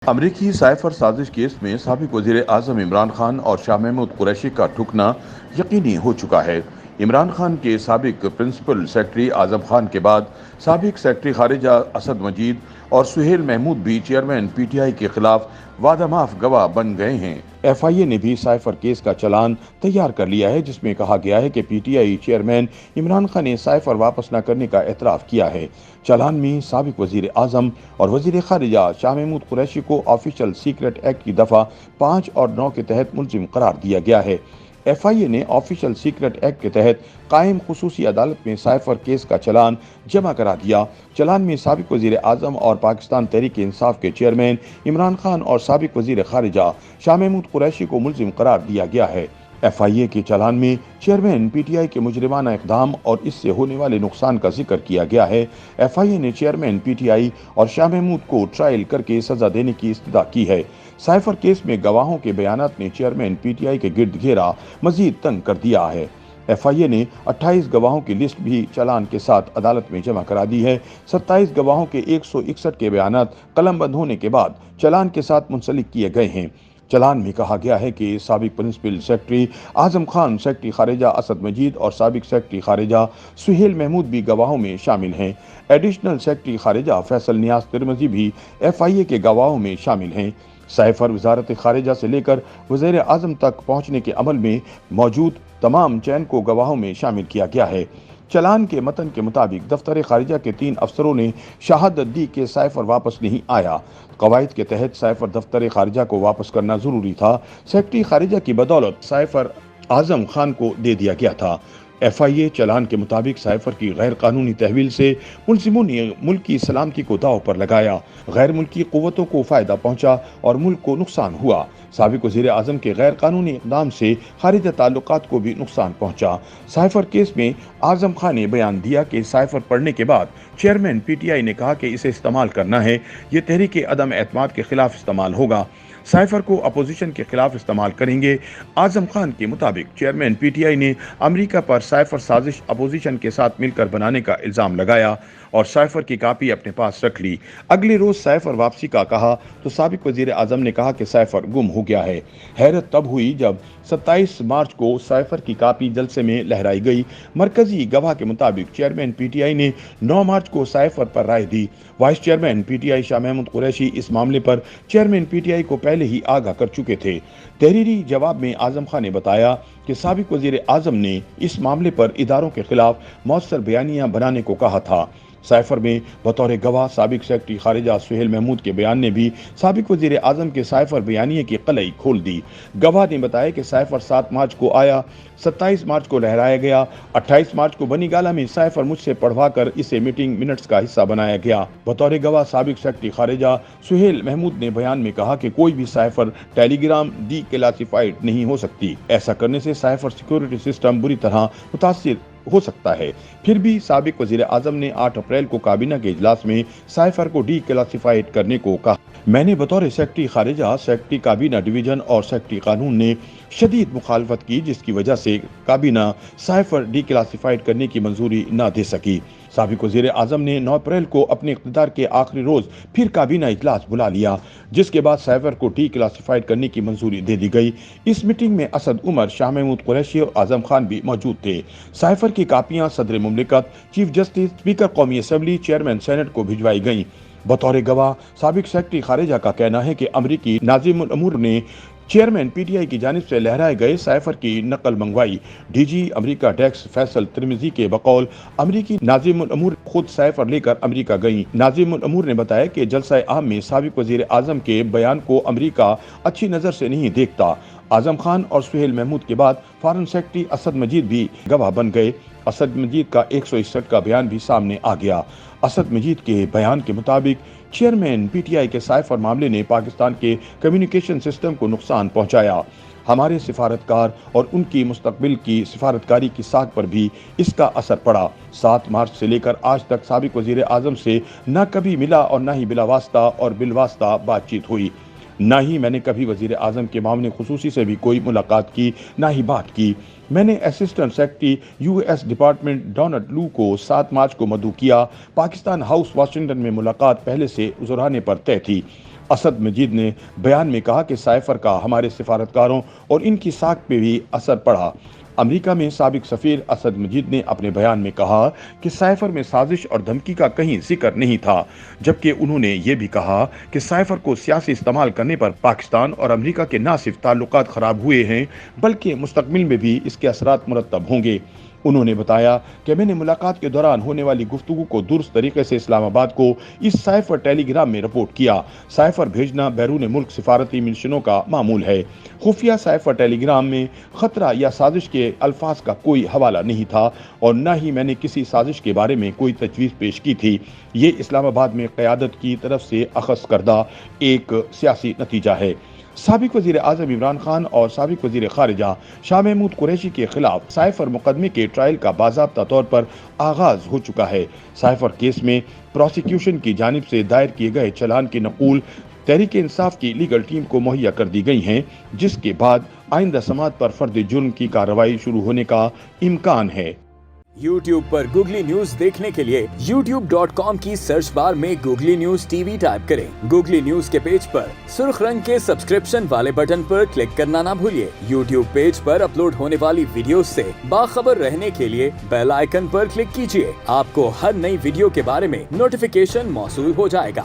امریکی سائفر سازش کیس میں سابق وزیر اعظم عمران خان اور شاہ محمود قریشی کا ٹھکنا یقینی ہو چکا ہے۔ عمران خان کے سابق پرنسپل سیکرٹری اعظم خان کے بعد سابق سیکرٹری خارجہ اسد مجید اور سہیل محمود بھی چیئرمین پی ٹی آئی کے خلاف وعدہ معاف گواہ بن گئے ہیں۔ ایف آئی اے نے بھی سائفر کیس کا چلان تیار کر لیا ہے، جس میں کہا گیا ہے کہ پی T I chairman Imran Khan نے سائفر واپس نہ کرنے کا اعتراف کیا ہے۔ چلان میں سابق وزیر اعظم اور وزیر خارجہ شاہ محمود قریشی کو آفیشل سیکرٹ ایکٹ کی دفعہ 5 اور 9 کے تحت ملزم قرار دیا گیا ہے۔ ایف آئی اے نے آفیشل سیکرٹ ایکٹ کے تحت قائم خصوصی عدالت میں سائفر کیس کا چلان جمع کرا دیا۔ چلان میں سابق وزیر اعظم اور پاکستان تحریک انصاف کے چیئرمین عمران خان اور سابق وزیر خارجہ شاہ محمود قریشی کو ملزم قرار دیا گیا ہے۔ ایف آئی اے کے چلان میں چیئرمین پی ٹی آئی کے مجرمانہ اقدام اور اس سے ہونے والے نقصان کا ذکر کیا گیا ہے۔ ایف آئی اے نے چیئرمین پی ٹی آئی اور شاہ محمود کو ٹرائل کر کے سزا دینے کی استدعا کی ہے۔ سائفر کیس میں گواہوں کے بیانات نے چیئرمین پی ٹی آئی کے گرد گھیرا مزید تنگ کر دیا ہے۔ ایف آئی اے نے 28 گواہوں کی لسٹ بھی چلان کے ساتھ عدالت میں جمع کرا دی ہے۔ 27 گواہوں کے 161 کے بیانات قلم بند ہونے کے بعد چلان کے ساتھ منسلک کیے گئے ہیں۔ چلان میں کہا گیا ہے کہ سابق principal secretary Azam Khan, secretary خارجہ اسد مجید اور سابق سیکرٹری خارجہ سہیل محمود بھی گواہوں میں شامل ہیں۔ ایڈیشنل سیکرٹری خارجہ فیصل نیاز ترمذی بھی ایف آئی اے کے گواہوں میں شامل ہیں۔ سائفر وزارت خارجہ سے لے کر وزیر اعظم تک پہنچنے کے عمل میں موجود تمام چین کو گواہوں میں شامل کیا گیا ہے۔ چلان کے متن کے مطابق دفتر خارجہ کے 3 افسروں نے شہادت دی کہ سائفر واپس نہیں آیا۔ قواعد کے تحت سائفر دفتر خارجہ کو واپس کرنا ضروری تھا۔ سیکرٹری خارجہ کی بدولت سائفر اعظم خان کو دے دیا گیا تھا۔ ایف آئی اے چلان کے مطابق سائفر کی غیر قانونی تحویل سے ملزموں نے ملک کی سلامتی کو داؤ پر لگایا، غیر ملکی قوتوں کو فائدہ پہنچا اور ملک کو نقصان ہوا۔ سابق وزیر اعظم کے غیر قانونی اقدام سے خارجہ تعلقات کو بھی نقصان پہنچا۔ سائفر کیس میں اعظم خان نے بیان دیا کہ سائفر پڑھنے کے بعد چیئرمین پی ٹی آئی نے کہا کہ اسے استعمال کرنا ہے، یہ تحریک عدم اعتماد کے خلاف استعمال ہوگا، سائفر کو اپوزیشن کے خلاف استعمال کریں گے۔ اعظم خان کے مطابق چیئرمین پی ٹی آئی نے امریکہ پر سائفر سازش اپوزیشن کے ساتھ مل کر بنانے کا الزام لگایا اور سائفر کی کاپی اپنے پاس رکھ لی۔ اگلے روز سائفر واپسی کا کہا تو سابق وزیر اعظم نے کہا کہ سائفر گم ہو گیا ہے۔ حیرت تب ہوئی جب 27 مارچ کو سائفر کی کاپی جلسے میں لہرائی گئی۔ مرکزی گواہ کے مطابق چیئرمین پی ٹی آئی نے 9 مارچ کو سائفر پر رائے دی۔ Vice chairman P T I Shah Mahmood Qureshi اس معاملے پر چیئرمین پی ٹی آئی کو پہلے ہی آگاہ کر چکے تھے۔ تحریری جواب میں اعظم خان نے بتایا کہ سابق وزیر اعظم نے اس معاملے پر اداروں کے خلاف مؤثر بیانیہ بنانے کو کہا تھا۔ سائفر میں بطور گواہ سابق سیکرٹری خارجہ سہیل محمود کے بیان نے بھی سابق وزیر اعظم کے سائفر بیانیے کی قلعی کھول دی۔ گواہ نے بتایا کہ سائفر 7 مارچ کو آیا، 27 مارچ کو لہرایا گیا، 28 مارچ کو بنی گالہ میں سائفر مجھ سے پڑھوا کر اسے میٹنگ منٹس کا حصہ بنایا گیا۔ بطور گواہ سابق سیکرٹری خارجہ سہیل محمود نے بیان میں کہا کہ کوئی بھی سائفر ٹیلی گرام ڈی کلاسیفائڈ نہیں ہو سکتی، ایسا کرنے سے سائفر سیکورٹی سسٹم بری طرح متاثر ہو سکتا ہے۔ پھر بھی سابق وزیر اعظم نے 8 اپریل کو کابینہ کے اجلاس میں سائفر کو ڈی کلاسیفائڈ کرنے کو کہا۔ میں نے بطور سیکرٹری خارجہ، سیکرٹری کابینہ ڈویژن اور سیکرٹری قانون نے شدید مخالفت کی، جس کی وجہ سے کابینہ سائفر ڈی کلاسیفائڈ کرنے کی منظوری نہ دے سکی۔ سابق وزیر اعظم نے 9 اپریل کو اپنے اقتدار کے آخری روز پھر کابینہ اجلاس بلا لیا، جس کے بعد سائفر کو ڈی کلاسیفائڈ کرنے کی منظوری دے دی گئی۔ اس میٹنگ میں اسد عمر، شاہ محمود قریشی اور اعظم خان بھی موجود تھے۔ سائفر کی کاپیاں صدر مملکت، چیف جسٹس، اسپیکر قومی اسمبلی، چیئرمین سینٹ کو بھجوائی گئیں۔ بطور گواہ سابق سیکرٹری خارجہ کا کہنا ہے کہ امریکی ناظم الامور نے چیئرمین پی ٹی آئی کی جانب سے لہرائے گئے سائفر کی نقل منگوائی۔ ڈی جی امریکہ ڈیکس فیصل ترمذی کے بقول امریکی ناظم الامور خود سائفر لے کر امریکہ گئیں۔ ناظم الامور نے بتایا کہ جلسہ عام میں سابق وزیر اعظم کے بیان کو امریکہ اچھی نظر سے نہیں دیکھتا۔ اعظم خان اور سہیل محمود کے بعد فارن سیکرٹری اسد مجید بھی گواہ بن گئے۔ اسد مجید کا 161 کا بیان بھی سامنے آ گیا۔ اسد مجید کے بیان کے مطابق چیئرمین پی ٹی آئی کے سائفر معاملے نے پاکستان کے کمیونیکیشن سسٹم کو نقصان پہنچایا۔ ہمارے سفارتکار اور ان کی مستقبل کی سفارتکاری کی ساکھ پر بھی اس کا اثر پڑا۔ 7 مارچ سے لے کر آج تک سابق وزیر اعظم سے نہ کبھی ملا اور نہ ہی بلا واسطہ اور بالواسطہ بات چیت ہوئی۔ نہ ہی میں نے کبھی وزیر اعظم کے معاون خصوصی سے بھی کوئی ملاقات کی، نہ ہی بات کی۔ میں نے assistant secretary U S department Donald Lu کو 7 مارچ کو مدعو کیا۔ پاکستان ہاؤس واشنگٹن میں ملاقات پہلے سے ظہرانے پر طے تھی۔ اسد مجید نے بیان میں کہا کہ سائفر کا ہمارے سفارتکاروں اور ان کی ساکھ پہ بھی اثر پڑا۔ امریکہ میں سابق سفیر اسد مجید نے اپنے بیان میں کہا کہ سائفر میں سازش اور دھمکی کا کہیں ذکر نہیں تھا، جبکہ انہوں نے یہ بھی کہا کہ سائفر کو سیاسی استعمال کرنے پر پاکستان اور امریکہ کے نہ صرف تعلقات خراب ہوئے ہیں بلکہ مستقبل میں بھی اس کے اثرات مرتب ہوں گے۔ انہوں نے بتایا کہ میں نے ملاقات کے دوران ہونے والی گفتگو کو درست طریقے سے اسلام آباد کو اس سائفر ٹیلی گرام میں رپورٹ کیا۔ سائفر بھیجنا بیرون ملک سفارتی مشنوں کا معمول ہے۔ خفیہ سائفر ٹیلی گرام میں خطرہ یا سازش کے الفاظ کا کوئی حوالہ نہیں تھا اور نہ ہی میں نے کسی سازش کے بارے میں کوئی تجویز پیش کی تھی۔ یہ اسلام آباد میں قیادت کی طرف سے اخذ کردہ ایک سیاسی نتیجہ ہے۔ سابق وزیر اعظم عمران خان اور سابق وزیر خارجہ شاہ محمود قریشی کے خلاف سائفر مقدمے کے ٹرائل کا باضابطہ طور پر آغاز ہو چکا ہے۔ سائفر کیس میں پروسیکیوشن کی جانب سے دائر کیے گئے چلان کی نقول تحریک انصاف کی لیگل ٹیم کو مہیا کر دی گئی ہیں، جس کے بعد آئندہ سماعت پر فرد جرم کی کارروائی شروع ہونے کا امکان ہے۔ YouTube پر گوگلی نیوز دیکھنے کے لیے youtube.com کی سرچ بار میں googly news T V type کریں۔ گوگلی نیوز کے پیج پر سرخ رنگ کے سبسکرپشن والے بٹن پر کلک کرنا نہ بھولیے۔ YouTube پیج پر اپلوڈ ہونے والی ویڈیوز سے باخبر رہنے کے لیے بیل آئیکن پر کلک کیجیے۔ آپ کو ہر نئی ویڈیو کے بارے میں نوٹیفیکیشن موصول ہو جائے گا۔